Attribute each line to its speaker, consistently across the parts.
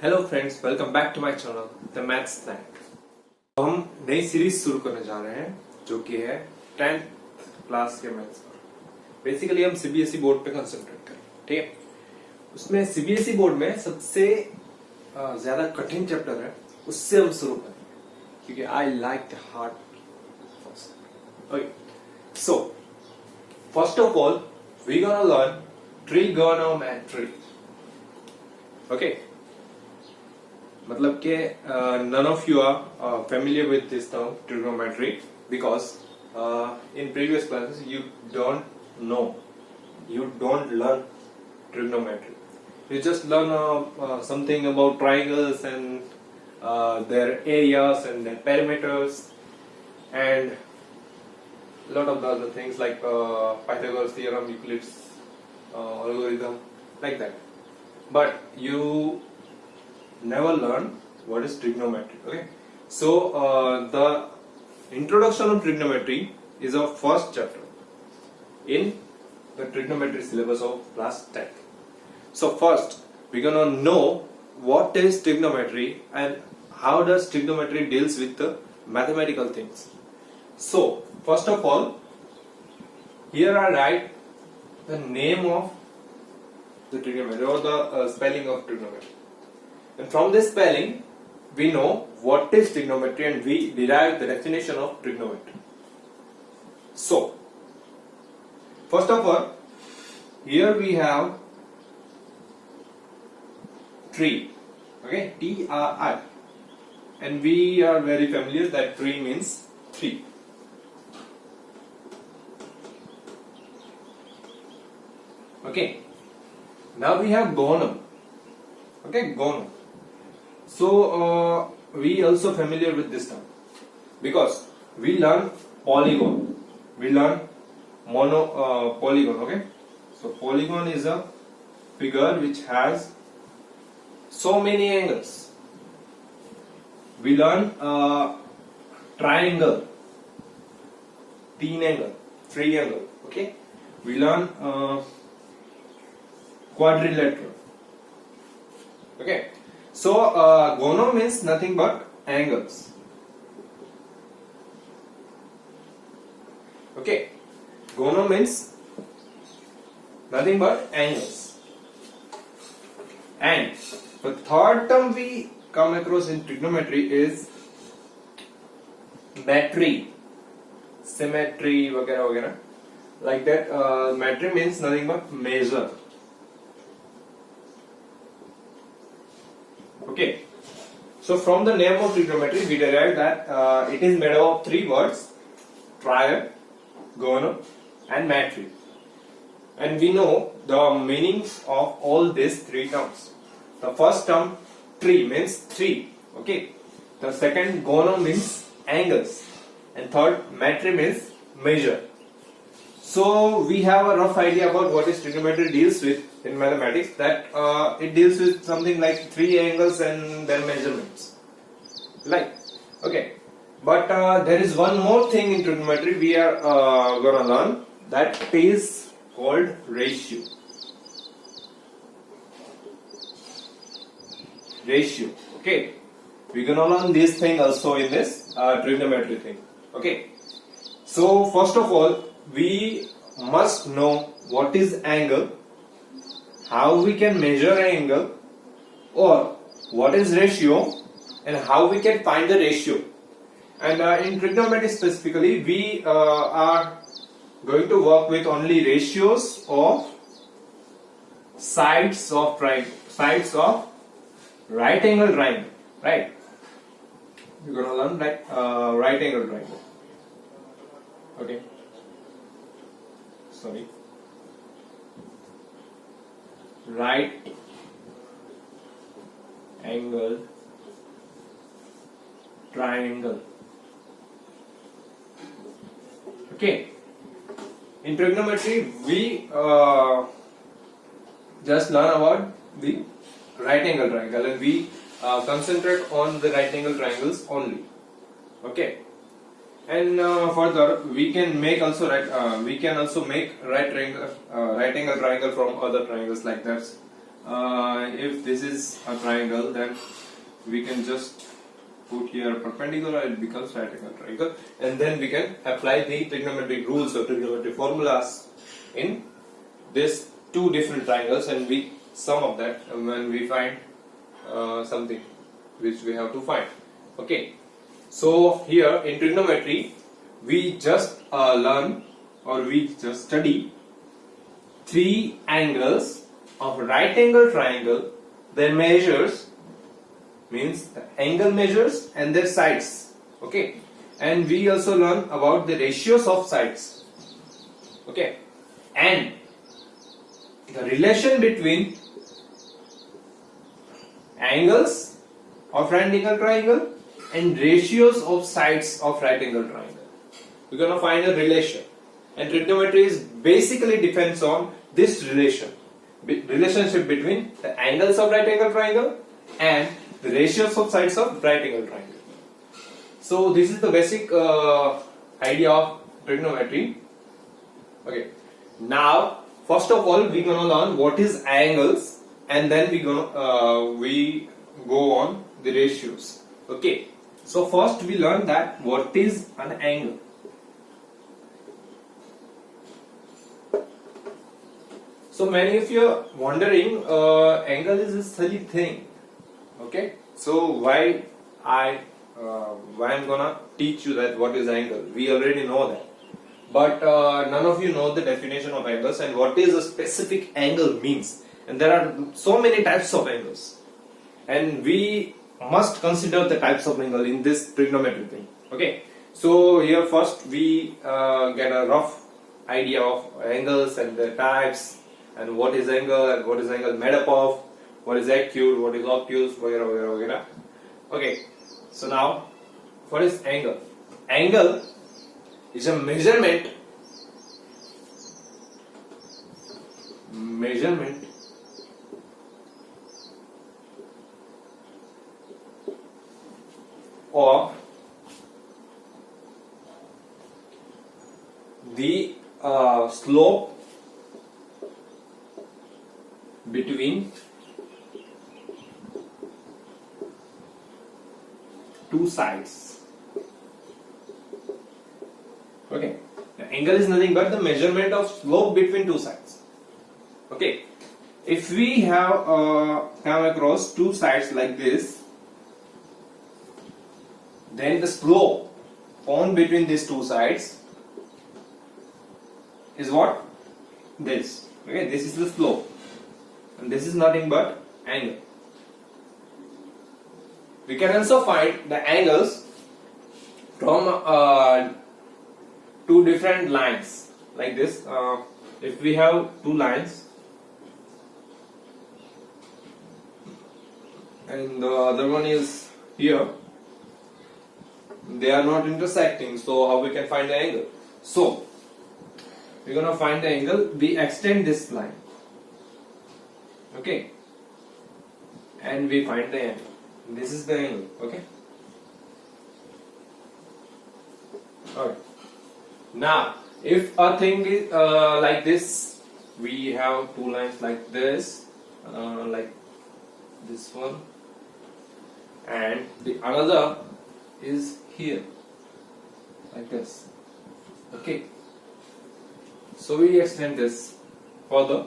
Speaker 1: Hello friends, welcome back to my channel the maths snack. हम नई series शुरू करने जा रहे हैं जो कि है 10th क्लास के मैथ्स पर। बेसिकली हम सीबीएसई बोर्ड पे कंसंट्रेट करें, ठीक है। उसमें सीबीएसई बोर्ड में सबसे ज्यादा कठिन चैप्टर है, उससे हम शुरू करेंगे क्योंकि I like the hard first. Okay, so first of all we gonna learn trigonometry. Okay, मतलब कि none of you are familiar with this term trigonometry because in previous classes you don't learn trigonometry. You just learn something about triangles and their areas and their perimeters and a lot of the other things like Pythagoras theorem, Euclid's algorithm, like that. But you never learn what is trigonometry. Okay, so the introduction of trigonometry is our first chapter in the trigonometry syllabus of class 10. So first we're gonna know what is trigonometry and how does trigonometry deals with the mathematical things. So first of all, here I write the name of the trigonometry or the spelling of trigonometry. And from this spelling, we know what is trigonometry and we derive the definition of trigonometry. So, first of all, here we have tree, okay, T-R-I, and we are very familiar that tree means tree. Okay, now we have gonum, okay, gonum. So we also familiar with this term because we learn polygon, we learn polygon. Okay, so polygon is a figure which has so many angles. We learn triangle, angle, triangle. Okay, we learn quadrilateral. Okay. So gono means nothing but angles. Okay, gono means nothing but angles. And the third term we come across in trigonometry is metry, symmetry, वगैरह वगैरह, like that. Metry means nothing but measure. Okay, so from the name of trigonometry we derive that it is made up of three words: triad, gono and metry. And we know the meanings of all these three terms. The first term, tree, means tree. Okay, the second, gono, means angles, and third, metry, means measure. So we have a rough idea about what is trigonometry deals with in mathematics, that it deals with something like three angles and their measurements. Like, okay, but there is one more thing in trigonometry we are gonna learn, that is called ratio. Ratio. Okay, we're gonna learn this thing also in this trigonometry thing. Okay, so first of all, we must know what is angle, how we can measure an angle, or what is ratio and how we can find the ratio. And in trigonometry specifically, we are going to work with only ratios of sides of triangle, sides of right angle triangle, right? You're gonna learn like right angle triangle. Okay, sorry, right angle triangle. Okay, in trigonometry we just learn about the right angle triangle and we concentrate on the right angle triangles only. Okay, and further we can make also right angle triangle from other triangles like that, if this is a triangle, then we can just put here perpendicular, it becomes right angle triangle, and then we can apply the trigonometric rules or trigonometric formulas in this two different triangles, and we sum of that when we find something which we have to find. Okay, so here in trigonometry we just learn, or we just study three angles of a right angle triangle, their measures, means the angle measures and their sides. Okay, and we also learn about the ratios of sides. Okay, and the relation between angles of right angle triangle and ratios of sides of right angle triangle. We're gonna find a relation, and trigonometry is basically depends on this relationship between the angles of right angle triangle and the ratios of sides of right angle triangle. So this is the basic idea of trigonometry. Okay, now first of all we gonna learn what is angles, and then we go on the ratios. Okay, so first we learn that what is an angle. So many of you are wondering, angle is a silly thing. Okay, so why I'm gonna teach you that what is angle? We already know that, but none of you know the definition of angles and what is a specific angle means. And there are so many types of angles, and we must consider the types of angle in this trigonometry thing. Okay, so here first we get a rough idea of angles and the types, and what is angle and what is angle made up of, what is acute, what is obtuse, वगैरह वगैरह वगैरह. Okay, so now what is angle? Angle is a measurement of the slope between two sides. Okay, the angle is nothing but the measurement of slope between two sides. Okay, if we have come across two sides like this, then the slope found between these two sides is what? This. Okay, this is the slope, and this is nothing but angle. We can also find the angles from two different lines like this. If we have two lines and the other one is here, they are not intersecting, so how we can find the angle? So we're gonna find the angle, we extend this line, okay, and we find the angle. This is the angle. Okay, alright. Now if a thing is like this, we have two lines like this, like this one, and the another is here like this. Okay, so we extend this further,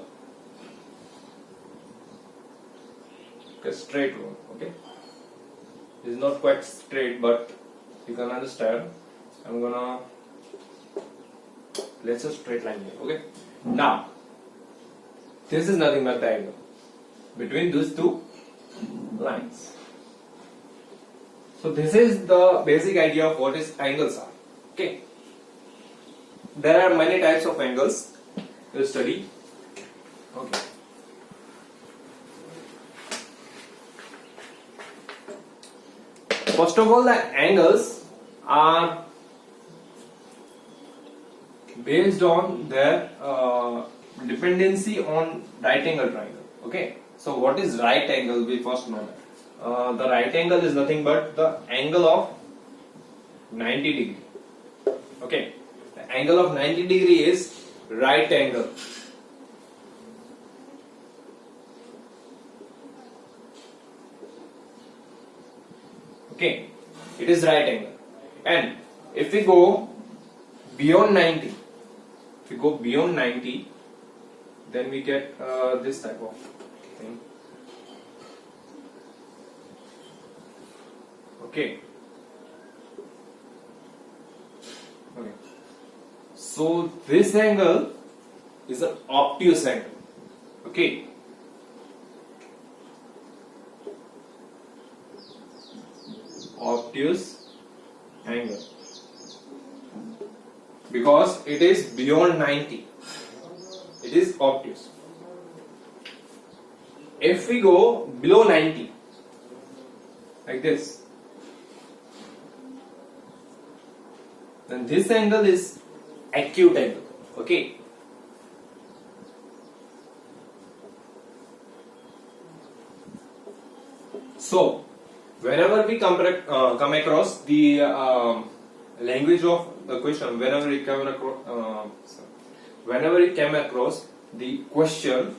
Speaker 1: a straight one. Okay, this is not quite straight, but you can understand. I'm gonna let's a straight line here. Okay, now this is nothing but the angle between these two lines. So this is the basic idea of what is angles are. Okay, there are many types of angles to study. Okay, first of all, the angles are based on their dependency on right angle triangle. Okay, so what is right angle? We first know that. The right angle is nothing but the angle of 90 degree. Okay, the angle of 90 degree is right angle. Okay, it is right angle. And if we go beyond 90, if we go beyond 90, then we get this type of thing. Okay. Okay. So this angle is an obtuse angle. Okay. Obtuse angle. Because it is beyond 90. It is obtuse. If we go below 90, like this, then this angle is acute angle. Okay. So, whenever we come across the language of the question, whenever we come across the question,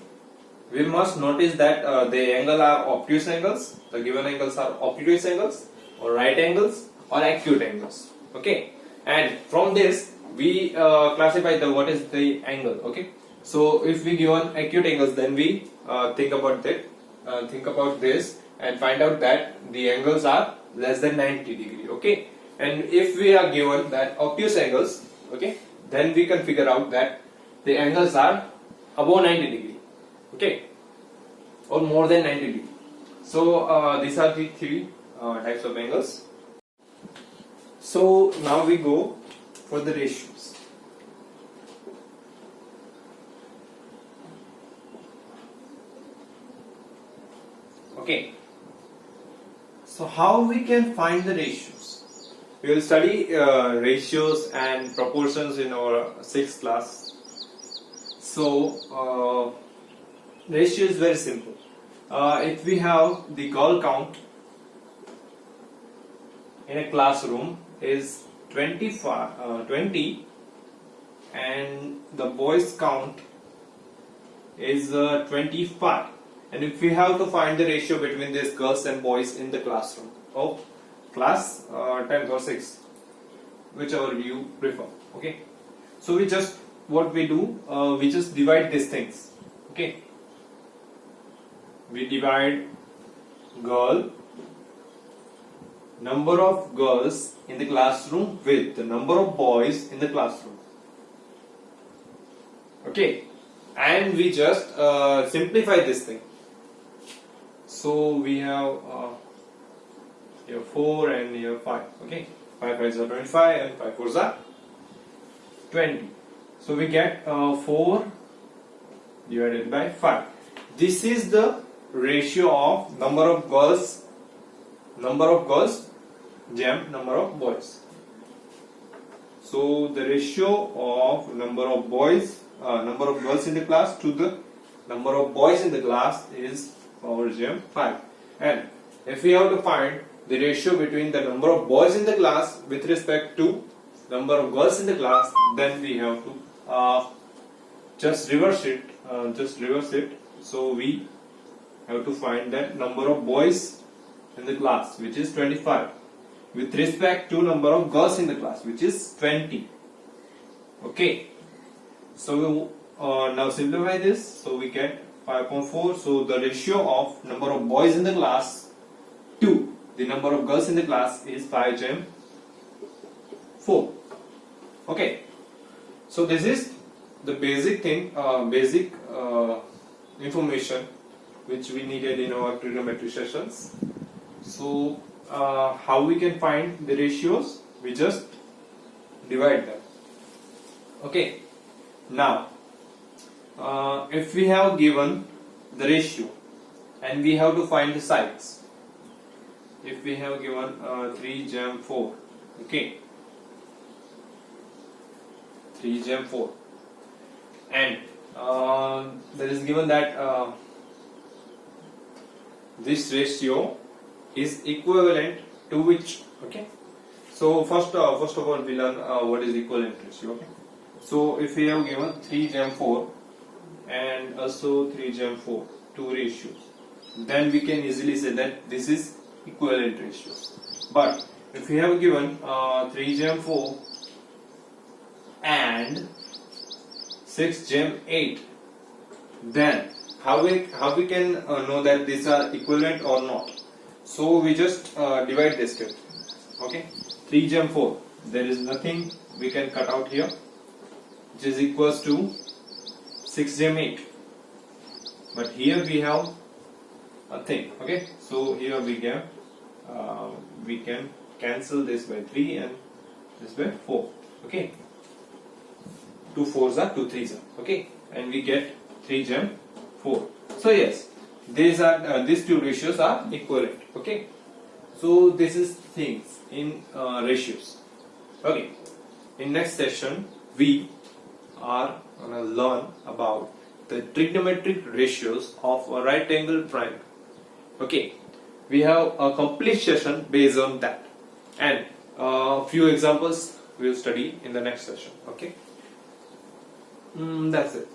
Speaker 1: we must notice that the angle are obtuse angles, the given angles are obtuse angles, or right angles, or acute angles. Okay, and from this we classify the what is the angle. Okay, so if we given acute angles, then we think about this and find out that the angles are less than 90 degree. Okay, and if we are given that obtuse angles, okay, then we can figure out that the angles are above 90 degree. Okay, or more than 90 degree. So these are the three types of angles. So now we go for the ratios. Okay, so how we can find the ratios? We will study ratios and proportions in our 6th class. So ratio is very simple. If we have the girl count in a classroom is 20 and the boys count is 25, and if we have to find the ratio between these girls and boys in the classroom of class 10th or 6th, whichever you prefer. Okay, so we just we just divide these things. Okay, we divide girl, number of girls in the classroom, with the number of boys in the classroom. Okay, and we just simplify this thing. So we have here 4 and here 5. Okay, 5 5s are 25 and 5 4s are 20. So we get 4 divided by 5. This is the ratio of number of girls jam number of boys. So the ratio of number of girls in the class to the number of boys in the class is power jam 5. And if we have to find the ratio between the number of boys in the class with respect to number of girls in the class, then we have to just reverse it. So we have to find that number of boys in the class, which is 25, with respect to number of girls in the class, which is 20. Okay, so now simplify this. So we get 5.4. So the ratio of number of boys in the class to the number of girls in the class is 5:4. Okay, so this is the basic thing, information which we needed in our trigonometry sessions. So how we can find the ratios? We just divide them. Okay, now if we have given the ratio and we have to find the sides, if we have given 3:4, okay, 3:4, and there is given that this ratio is equivalent to which? Okay, so first of all we learn what is equivalent ratio. Okay, so if we have given 3:4 and also 3:4, two ratios, then we can easily say that this is equivalent ratios. But if we have given 3 gem 4 and 6 gem 8, then how we can know that these are equivalent or not? So we just divide this two. Okay, 3 gem 4, there is nothing we can cut out here, which is equals to 6 gem 8. But here we have a thing. Okay, so here we can cancel this by 3 and this by 4. Okay, 2 4s are 2 3s are. Okay, and we get 3 gem 4. So yes, these two ratios are equivalent. Okay, so this is things in ratios. Okay, in next session we are gonna learn about the trigonometric ratios of a right angle triangle. Okay, we have a complete session based on that, and a few examples we will study in the next session. Okay, that's it.